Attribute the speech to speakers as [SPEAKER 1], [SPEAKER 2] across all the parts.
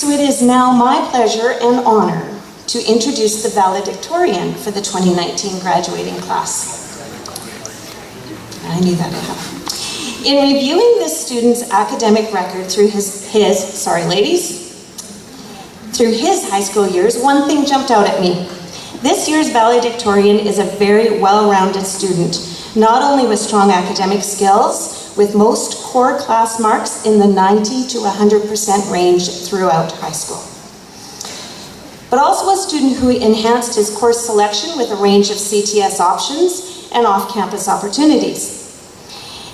[SPEAKER 1] So it is now my pleasure and honor to introduce the valedictorian for the 2019 graduating class. I knew that would happen. In reviewing this student's academic record through his high school years, one thing jumped out at me. This year's valedictorian is a very well-rounded student, not only with strong academic skills, with most core class marks in the 90 to 100% range throughout high school, but also a student who enhanced his course selection with a range of CTS options and off-campus opportunities.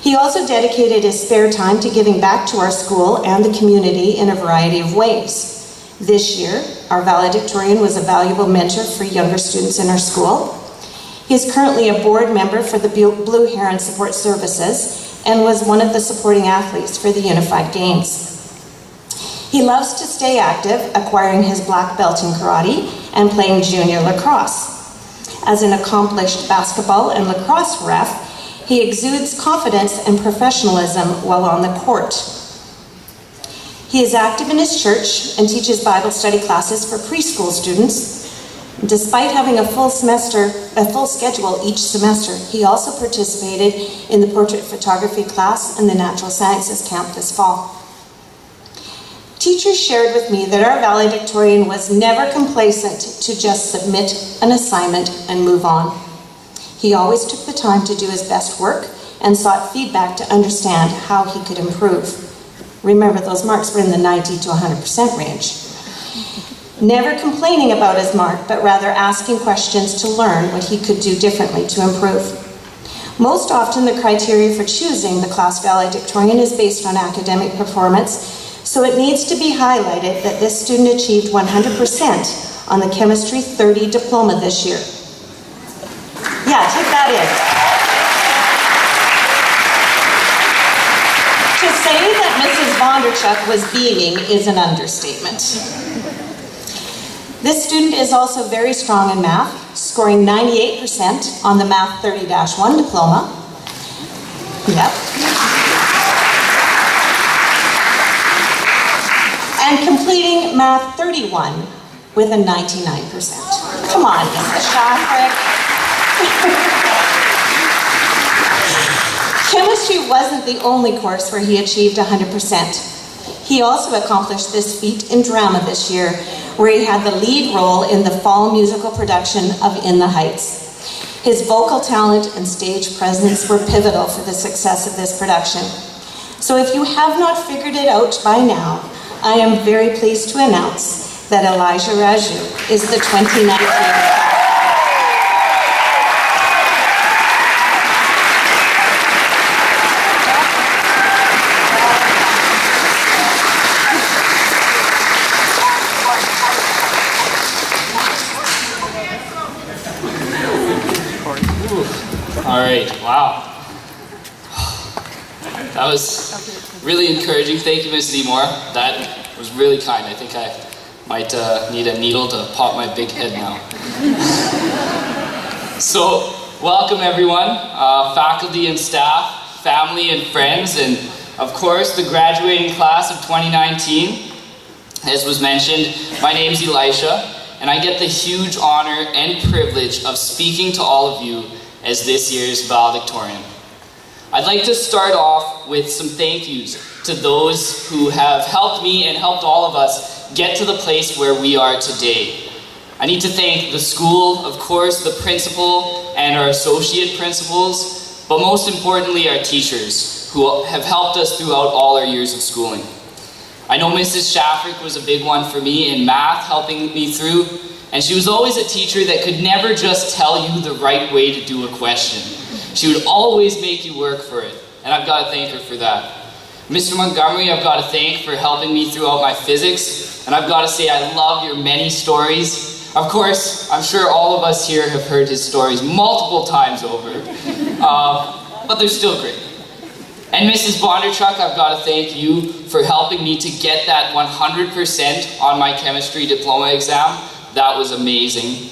[SPEAKER 1] He also dedicated his spare time to giving back to our school and the community in a variety of ways. This year, our valedictorian was a valuable mentor for younger students in our school. He is currently a board member for the Blue Heron Support Services and was one of the supporting athletes for the Unified Games. He loves to stay active, acquiring his black belt in karate and playing junior lacrosse. As an accomplished basketball and lacrosse ref, he exudes confidence and professionalism while on the court. He is active in his church and teaches Bible study classes for preschool students. Despite having a full schedule each semester, he also participated in the portrait photography class and the natural sciences camp this fall. Teachers shared with me that our valedictorian was never complacent to just submit an assignment and move on. He always took the time to do his best work and sought feedback to understand how he could improve. Remember, those marks were in the 90 to 100% range. Never complaining about his mark, but rather asking questions to learn what he could do differently to improve. Most often, the criteria for choosing the class valedictorian is based on academic performance, so it needs to be highlighted that this student achieved 100% on the Chemistry 30 diploma this year. Yeah, take that in. To say that Mrs. Vonderchuk was beaming is an understatement. This student is also very strong in math, scoring 98% on the Math 30-1 diploma. Yep. And completing Math 31 with a 99%. Come on, Mrs. Shafrick. Chemistry wasn't the only course where he achieved 100%. He also accomplished this feat in drama this year, where he had the lead role in the fall musical production of In the Heights. His vocal talent and stage presence were pivotal for the success of this production. So if you have not figured it out by now, I am very pleased to announce that Elisha Raju is the 2019
[SPEAKER 2] All right, wow. That was really encouraging. Thank you, Ms. Seymour. That was really kind. I think I might need a needle to pop my big head now. So, welcome everyone, faculty and staff, family and friends, and of course the graduating class of 2019. As was mentioned, my name's Elisha, and I get the huge honor and privilege of speaking to all of you as this year's valedictorian. I'd like to start off with some thank yous to those who have helped me and helped all of us get to the place where we are today. I need to thank the school, of course, the principal and our associate principals, but most importantly our teachers who have helped us throughout all our years of schooling. I know Mrs. Shafrick was a big one for me in math, helping me through. And she was always a teacher that could never just tell you the right way to do a question. She would always make you work for it, and I've got to thank her for that. Mr. Montgomery, I've got to thank for helping me throughout my physics, and I've got to say I love your many stories. Of course, I'm sure all of us here have heard his stories multiple times over, but they're still great. And Mrs. Bonderchuk, I've got to thank you for helping me to get that 100% on my chemistry diploma exam. That was amazing.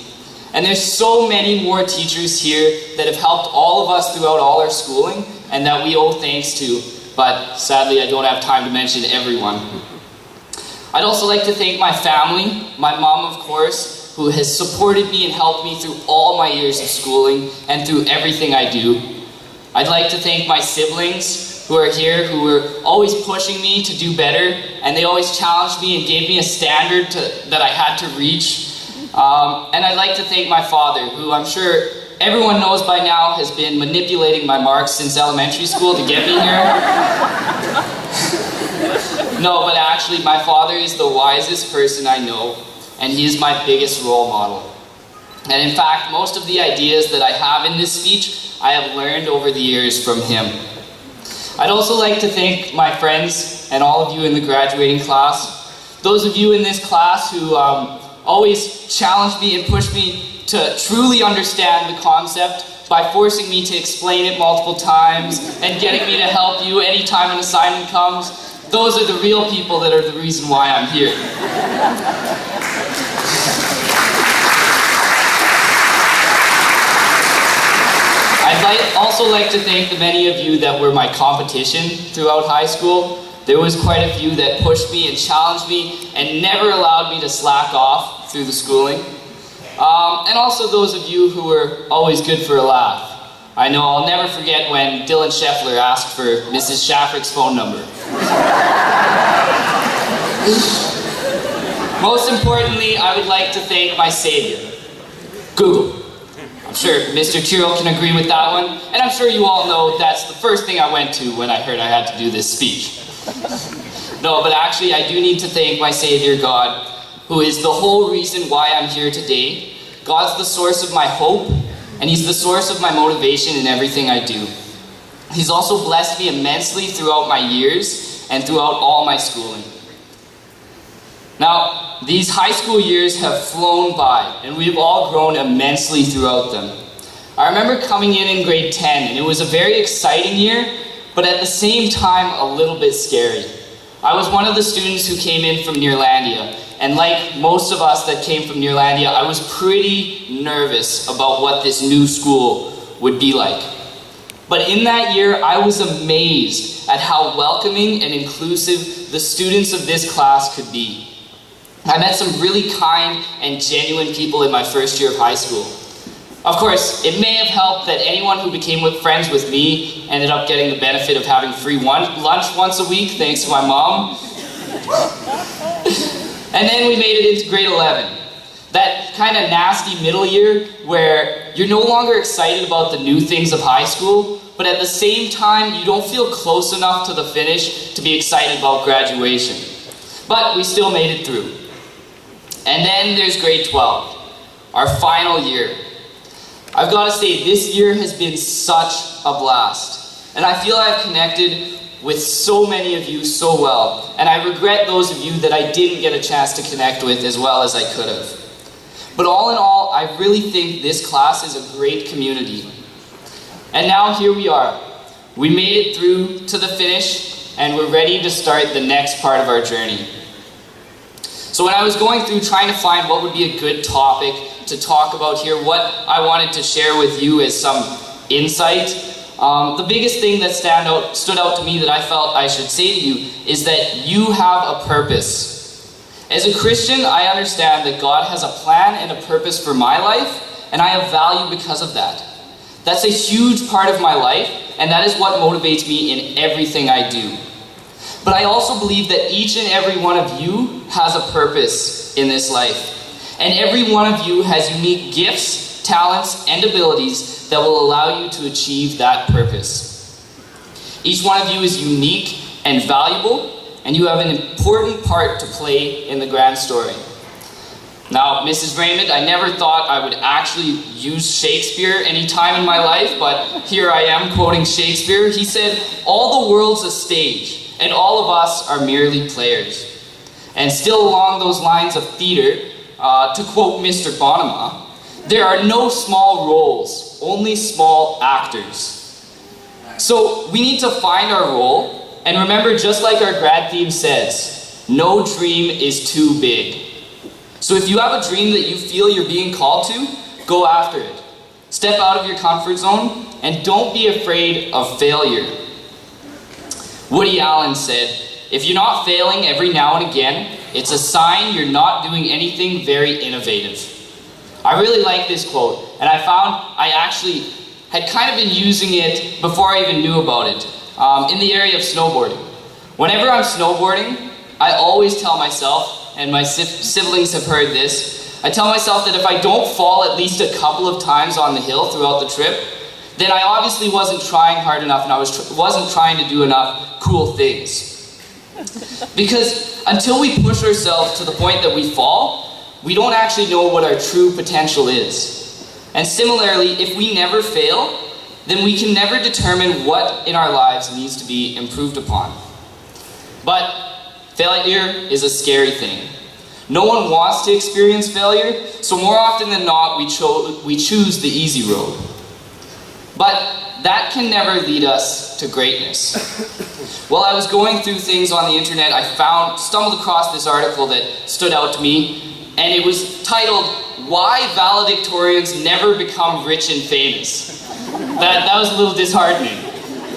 [SPEAKER 2] And there's so many more teachers here that have helped all of us throughout all our schooling and that we owe thanks to, but sadly I don't have time to mention everyone. I'd also like to thank my family, my mom of course, who has supported me and helped me through all my years of schooling and through everything I do. I'd like to thank my siblings who are here, who were always pushing me to do better, and they always challenged me and gave me a standard that I had to reach. And I'd like to thank my father, who I'm sure everyone knows by now has been manipulating my marks since elementary school to get me here. No, but actually my father is the wisest person I know, and he is my biggest role model. And in fact, most of the ideas that I have in this speech, I have learned over the years from him. I'd also like to thank my friends and all of you in the graduating class. Those of you in this class who always challenged me and pushed me to truly understand the concept by forcing me to explain it multiple times and getting me to help you anytime an assignment comes. Those are the real people that are the reason why I'm here. I'd also like to thank the many of you that were my competition throughout high school. There was quite a few that pushed me and challenged me and never allowed me to slack off through the schooling. And also those of you who were always good for a laugh. I know I'll never forget when Dylan Scheffler asked for Mrs. Shaffrick's phone number. Most importantly, I would like to thank my savior, Google. I'm sure Mr. Tyrrell can agree with that one, and I'm sure you all know that's the first thing I went to when I heard I had to do this speech. No, but actually I do need to thank my Savior God, who is the whole reason why I'm here today. God's the source of my hope, and He's the source of my motivation in everything I do. He's also blessed me immensely throughout my years and throughout all my schooling. Now, these high school years have flown by, and we've all grown immensely throughout them. I remember coming in grade 10, and it was a very exciting year, but at the same time, a little bit scary. I was one of the students who came in from Nearlandia, and like most of us that came from Nearlandia, I was pretty nervous about what this new school would be like. But in that year, I was amazed at how welcoming and inclusive the students of this class could be. I met some really kind and genuine people in my first year of high school. Of course, it may have helped that anyone who became friends with me ended up getting the benefit of having free lunch once a week, thanks to my mom. And then we made it into grade 11. That kind of nasty middle year where you're no longer excited about the new things of high school, but at the same time, you don't feel close enough to the finish to be excited about graduation. But we still made it through. And then there's grade 12, our final year. I've got to say, this year has been such a blast. And I feel I've connected with so many of you so well. And I regret those of you that I didn't get a chance to connect with as well as I could have. But all in all, I really think this class is a great community. And now here we are. We made it through to the finish, and we're ready to start the next part of our journey. So when I was going through trying to find what would be a good topic to talk about here, what I wanted to share with you as some insight, the biggest thing that stood out to me that I felt I should say to you is that you have a purpose. As a Christian, I understand that God has a plan and a purpose for my life, and I have value because of that. That's a huge part of my life, and that is what motivates me in everything I do. But I also believe that each and every one of you has a purpose in this life. And every one of you has unique gifts, talents, and abilities that will allow you to achieve that purpose. Each one of you is unique and valuable, and you have an important part to play in the grand story. Now, Mrs. Raymond, I never thought I would actually use Shakespeare any time in my life, but here I am quoting Shakespeare. He said, "All the world's a stage, and all of us are merely players." And still along those lines of theater, to quote Mr. Bonema, "There are no small roles, only small actors." So we need to find our role, and remember, just like our grad theme says, no dream is too big. So if you have a dream that you feel you're being called to, go after it. Step out of your comfort zone, and don't be afraid of failure. Woody Allen said, "If you're not failing every now and again, It's a sign you're not doing anything very innovative. I really like this quote, and I found I actually had kind of been using it before I even knew about it, in the area of snowboarding. Whenever I'm snowboarding, I always tell myself, and my siblings have heard this, I tell myself that if I don't fall at least a couple of times on the hill throughout the trip, then I obviously wasn't trying hard enough and I wasn't trying to do enough cool things. Because until we push ourselves to the point that we fall, we don't actually know what our true potential is. And similarly, if we never fail, then we can never determine what in our lives needs to be improved upon. But failure is a scary thing. No one wants to experience failure, so more often than not, we choose the easy road. But that can never lead us to greatness. While I was going through things on the internet, I stumbled across this article that stood out to me, and it was titled, "Why Valedictorians Never Become Rich and Famous." That was a little disheartening.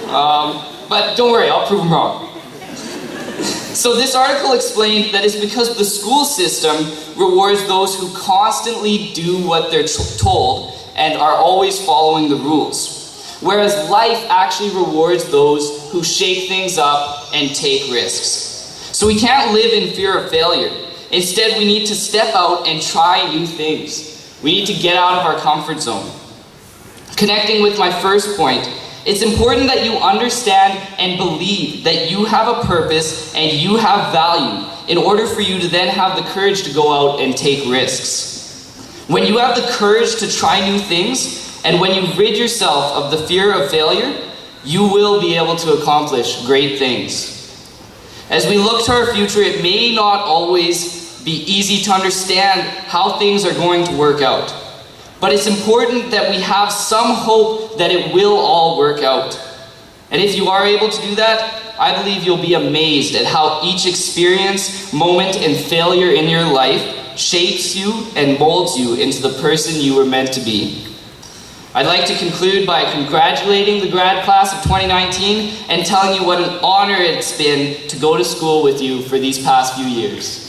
[SPEAKER 2] But don't worry, I'll prove them wrong. So this article explained that it's because the school system rewards those who constantly do what they're told and are always following the rules. Whereas life actually rewards those who shake things up and take risks. So we can't live in fear of failure. Instead, we need to step out and try new things. We need to get out of our comfort zone. Connecting with my first point, it's important that you understand and believe that you have a purpose and you have value in order for you to then have the courage to go out and take risks. When you have the courage to try new things, and when you rid yourself of the fear of failure, you will be able to accomplish great things. As we look to our future, it may not always be easy to understand how things are going to work out. But it's important that we have some hope that it will all work out. And if you are able to do that, I believe you'll be amazed at how each experience, moment, and failure in your life shapes you and molds you into the person you were meant to be. I'd like to conclude by congratulating the grad class of 2019 and telling you what an honor it's been to go to school with you for these past few years.